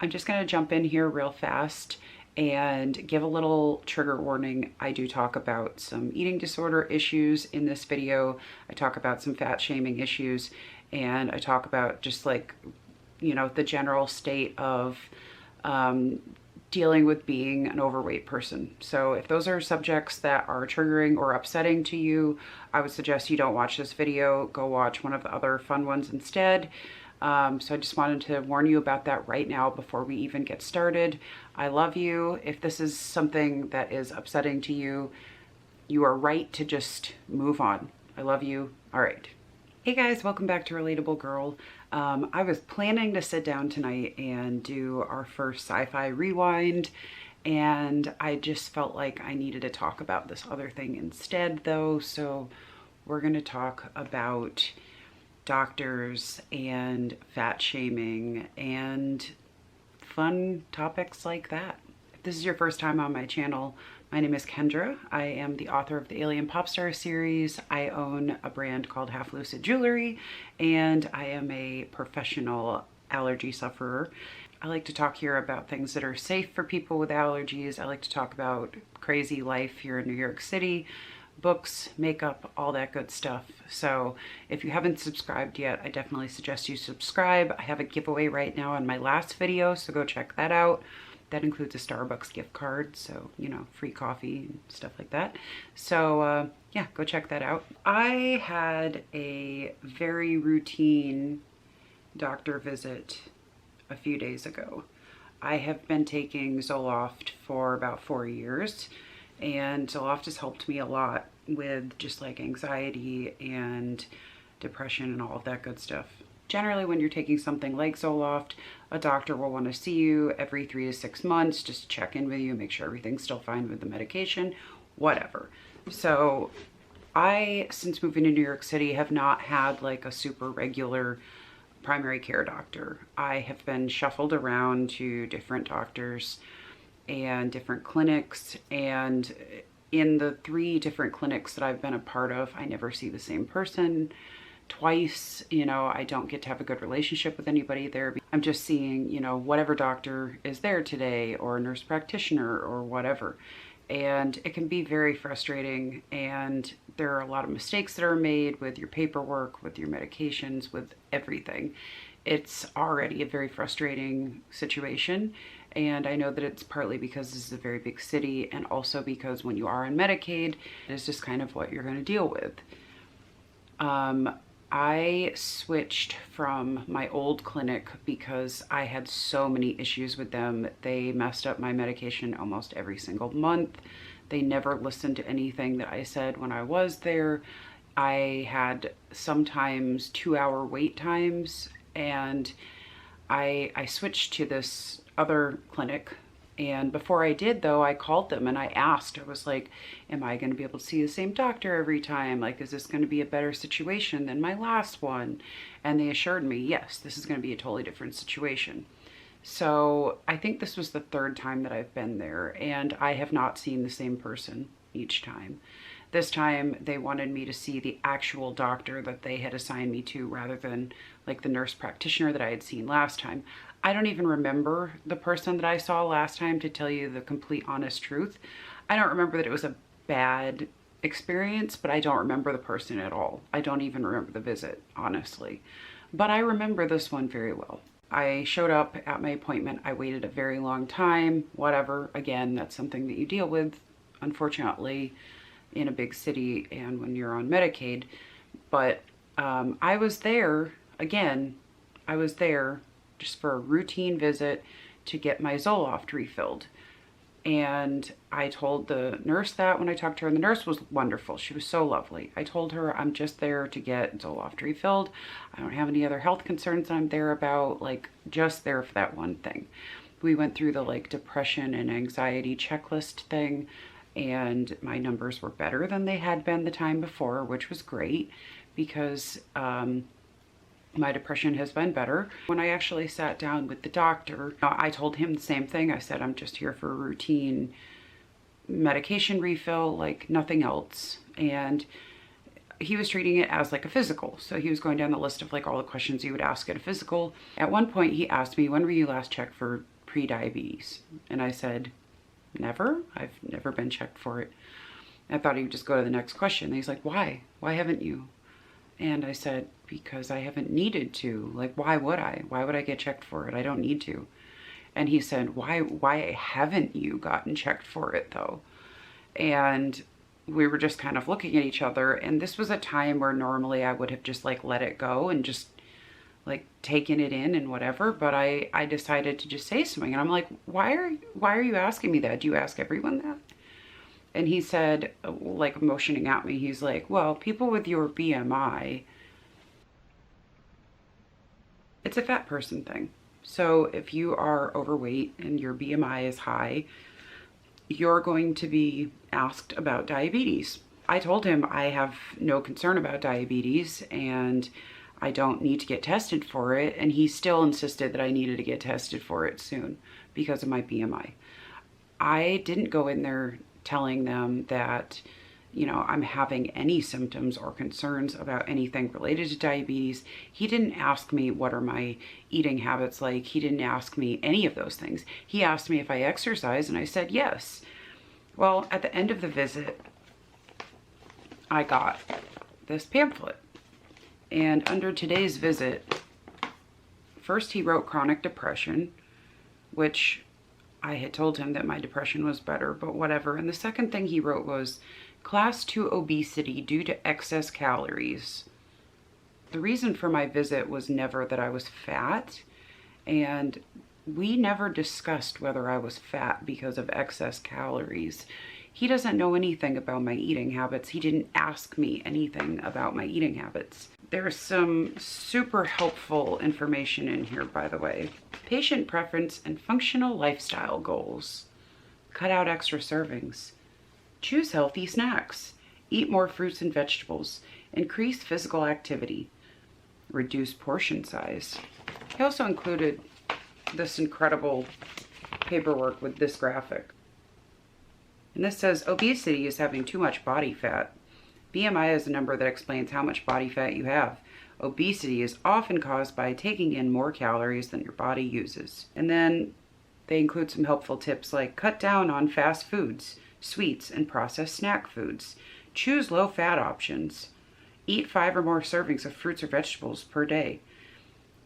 I'm just going to jump in here real fast and give a little trigger warning. I do talk about some eating disorder issues in this video. I talk about some fat shaming issues, and I talk about just like, you know, the general state of dealing with being an overweight person. So if those are subjects that are triggering or upsetting to you, I would suggest you don't watch this video. Go watch one of the other fun ones instead. So I just wanted to warn you about that right now before we even get started. I love you. If this is something that is upsetting to you, you are right to just move on. I love you. All right. Hey guys, welcome back to Relatable Girl. I was planning to sit down tonight and do our first sci-fi rewind, and I just felt like I needed to talk about this other thing instead though. So we're going to talk about doctors and fat shaming and fun topics like that. If this is your first time on my channel, my name is Kendra. I am the author of the Alien Popstar series. I own a brand called Half Lucid Jewelry, and I am a professional allergy sufferer. I like to talk here about things that are safe for people with allergies. I like to talk about crazy life here in New York City, books, makeup, all that good stuff. So if you haven't subscribed yet, I definitely suggest you subscribe. I have a giveaway right now on my last video, so go check that out. That includes a Starbucks gift card, so, you know, free coffee and stuff like that. So yeah, go check that out. I had a very routine doctor visit a few days ago. I have been taking Zoloft for about 4 years, and Zoloft has helped me a lot with just like anxiety and depression and all of that good stuff. Generally, when you're taking something like Zoloft, a doctor will want to see you every 3 to 6 months, just to check in with you, make sure everything's still fine with the medication, whatever. So I, since moving to New York City, have not had like a super regular primary care doctor. I have been shuffled around to different doctors and different clinics, and in the 3 different clinics that I've been a part of, I never see the same person twice. You know, I don't get to have a good relationship with anybody there. I'm just seeing, you know, whatever doctor is there today, or nurse practitioner or whatever. And it can be very frustrating, and there are a lot of mistakes that are made with your paperwork, with your medications, with everything. It's already a very frustrating situation, and I know that it's partly because this is a very big city, and also because when you are on Medicaid, it's just kind of what you're going to deal with. I switched from my old clinic because I had so many issues with them. They messed up my medication almost every single month. They never listened to anything that I said when I was there. I had sometimes 2-hour wait times, and I switched to this other clinic. And before I did though, I called them and I asked, I was like, am I going to be able to see the same doctor every time? Like, is this going to be a better situation than my last one? And they assured me, yes, this is going to be a totally different situation. So I think this was the 3rd time that I've been there, and I have not seen the same person each time. This time they wanted me to see the actual doctor that they had assigned me to, rather than like the nurse practitioner that I had seen last time. I don't even remember the person that I saw last time, to tell you the complete honest truth. I don't remember that it was a bad experience, but I don't remember the person at all. I don't even remember the visit, honestly. But I remember this one very well. I showed up at my appointment. I waited a very long time, whatever. Again, that's something that you deal with, unfortunately, in a big city and when you're on Medicaid. But I was there, again, I was there just for a routine visit to get my Zoloft refilled. And I told the nurse that when I talked to her, and the nurse was wonderful. She was so lovely. I told her, I'm just there to get Zoloft refilled. I don't have any other health concerns I'm there about, like just there for that one thing. We went through the like depression and anxiety checklist thing, and my numbers were better than they had been the time before, which was great because my depression has been better. When I actually sat down with the doctor, I told him the same thing. I said, I'm just here for a routine medication refill, like nothing else. And he was treating it as like a physical. So he was going down the list of like all the questions you would ask at a physical. At one point he asked me, when were you last checked for pre-diabetes? And I said, never. I've never been checked for it. I thought he would just go to the next question. And he's like, why? Why haven't you? And I said, because I haven't needed to. Like, why would I? Why would I get checked for it? I don't need to. And he said, why haven't you gotten checked for it though? And we were just kind of looking at each other. And this was a time where normally I would have just like let it go and just like taken it in and whatever. But I decided to just say something. And I'm like, why are you asking me that? Do you ask everyone that? And he said, like motioning at me, he's like, well, people with your BMI, it's a fat person thing. So if you are overweight and your BMI is high, you're going to be asked about diabetes. I told him I have no concern about diabetes and I don't need to get tested for it. And he still insisted that I needed to get tested for it soon because of my BMI. I didn't go in there telling them that, you know, I'm having any symptoms or concerns about anything related to diabetes. He didn't ask me what are my eating habits like. He didn't ask me any of those things. He asked me if I exercise and I said yes. Well, at the end of the visit, I got this pamphlet. And under today's visit, first he wrote chronic depression, which I had told him that my depression was better, but whatever. And the second thing he wrote was class 2 obesity due to excess calories. The reason for my visit was never that I was fat, and we never discussed whether I was fat because of excess calories. He doesn't know anything about my eating habits. He didn't ask me anything about my eating habits. There's some super helpful information in here, by the way. Patient preference and functional lifestyle goals. Cut out extra servings. Choose healthy snacks. Eat more fruits and vegetables. Increase physical activity. Reduce portion size. He also included this incredible paperwork with this graphic. And this says, obesity is having too much body fat. BMI is a number that explains how much body fat you have. Obesity is often caused by taking in more calories than your body uses. And then they include some helpful tips like cut down on fast foods, sweets, and processed snack foods. Choose low-fat options. Eat 5 or more servings of fruits or vegetables per day.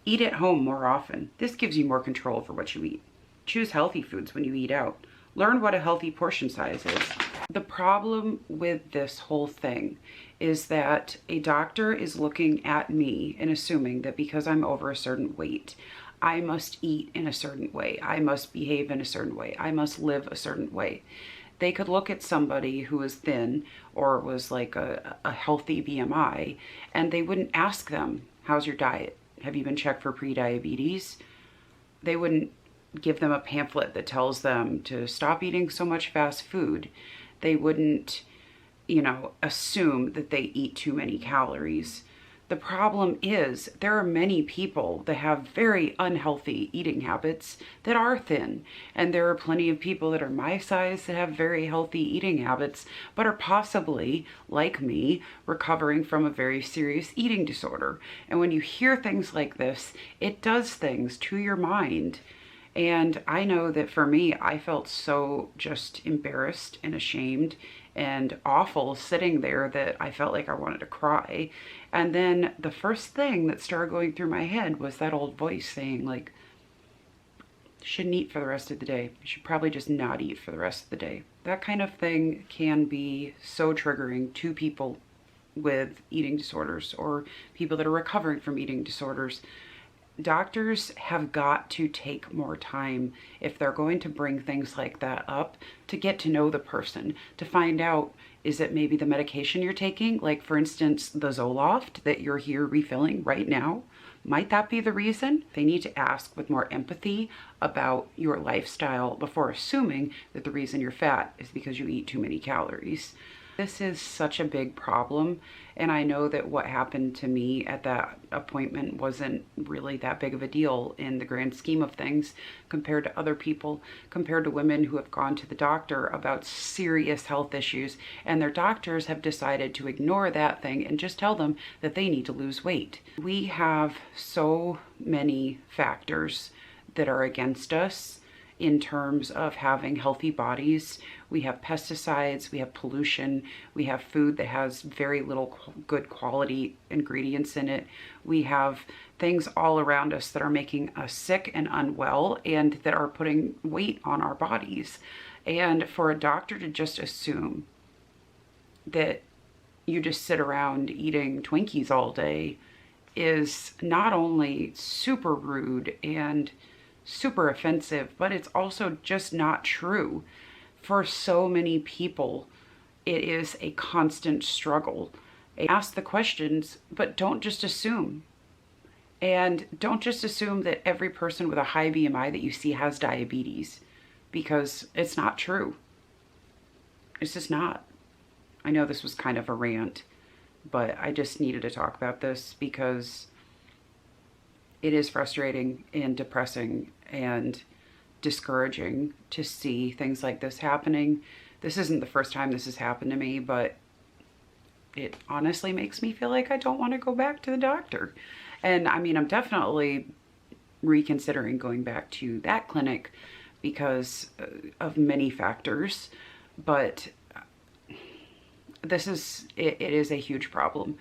Eat at home more often. This gives you more control over what you eat. Choose healthy foods when you eat out. Learn what a healthy portion size is. The problem with this whole thing is that a doctor is looking at me and assuming that because I'm over a certain weight, I must eat in a certain way. I must behave in a certain way. I must live a certain way. They could look at somebody who was thin or was like a healthy BMI, and they wouldn't ask them, how's your diet? Have you been checked for pre-diabetes? They wouldn't give them a pamphlet that tells them to stop eating so much fast food. They wouldn't, you know, assume that they eat too many calories. The problem is there are many people that have very unhealthy eating habits that are thin. And there are plenty of people that are my size that have very healthy eating habits, but are possibly, like me, recovering from a very serious eating disorder. And when you hear things like this, it does things to your mind. And I know that for me, I felt so just embarrassed and ashamed and awful sitting there that I felt like I wanted to cry. And then the first thing that started going through my head was that old voice saying like, shouldn't eat for the rest of the day. You should probably just not eat for the rest of the day. That kind of thing can be so triggering to people with eating disorders or people that are recovering from eating disorders. Doctors have got to take more time if they're going to bring things like that up to get to know the person, to find out, is it maybe the medication you're taking? Like for instance, the Zoloft that you're here refilling right now. Might that be the reason? They need to ask with more empathy about your lifestyle before assuming that the reason you're fat is because you eat too many calories. This is such a big problem, and I know that what happened to me at that appointment wasn't really that big of a deal in the grand scheme of things compared to other people, compared to women who have gone to the doctor about serious health issues, and their doctors have decided to ignore that thing and just tell them that they need to lose weight. We have so many factors that are against us in terms of having healthy bodies. We have pesticides, we have pollution, we have food that has very little good quality ingredients in it. We have things all around us that are making us sick and unwell and that are putting weight on our bodies. And for a doctor to just assume that you just sit around eating Twinkies all day is not only super rude and super offensive, but it's also just not true. For so many people, it is a constant struggle. Ask the questions, but don't just assume. And don't just assume that every person with a high BMI that you see has diabetes, because it's not true. It's just not. I know this was kind of a rant, but I just needed to talk about this because it is frustrating and depressing and discouraging to see things like this happening. This isn't the first time this has happened to me, but it honestly makes me feel like I don't want to go back to the doctor. And I mean, I'm definitely reconsidering going back to that clinic because of many factors, but it is a huge problem.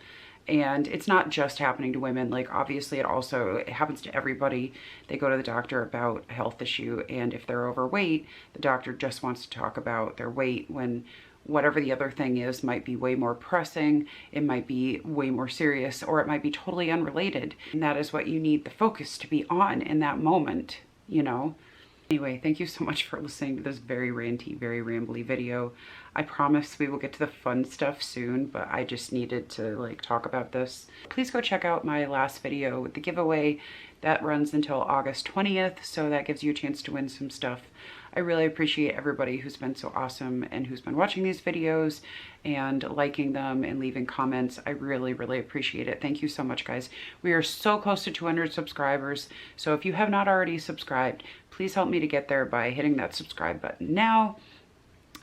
And it's not just happening to women. Like, obviously it happens to everybody. They go to the doctor about a health issue, and if they're overweight, the doctor just wants to talk about their weight when whatever the other thing is might be way more pressing, it might be way more serious, or it might be totally unrelated. And that is what you need the focus to be on in that moment, you know? Anyway, thank you so much for listening to this very ranty, very rambly video. I promise we will get to the fun stuff soon, but I just needed to like talk about this. Please go check out my last video with the giveaway. That runs until August 20th, so that gives you a chance to win some stuff. I really appreciate everybody who's been so awesome and who's been watching these videos and liking them and leaving comments. I really, really appreciate it. Thank you so much, guys. We are so close to 200 subscribers, so if you have not already subscribed, please help me to get there by hitting that subscribe button now.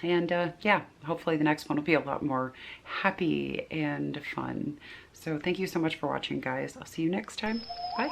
And yeah, hopefully the next one will be a lot more happy and fun. So thank you so much for watching, guys. I'll see you next time. Bye.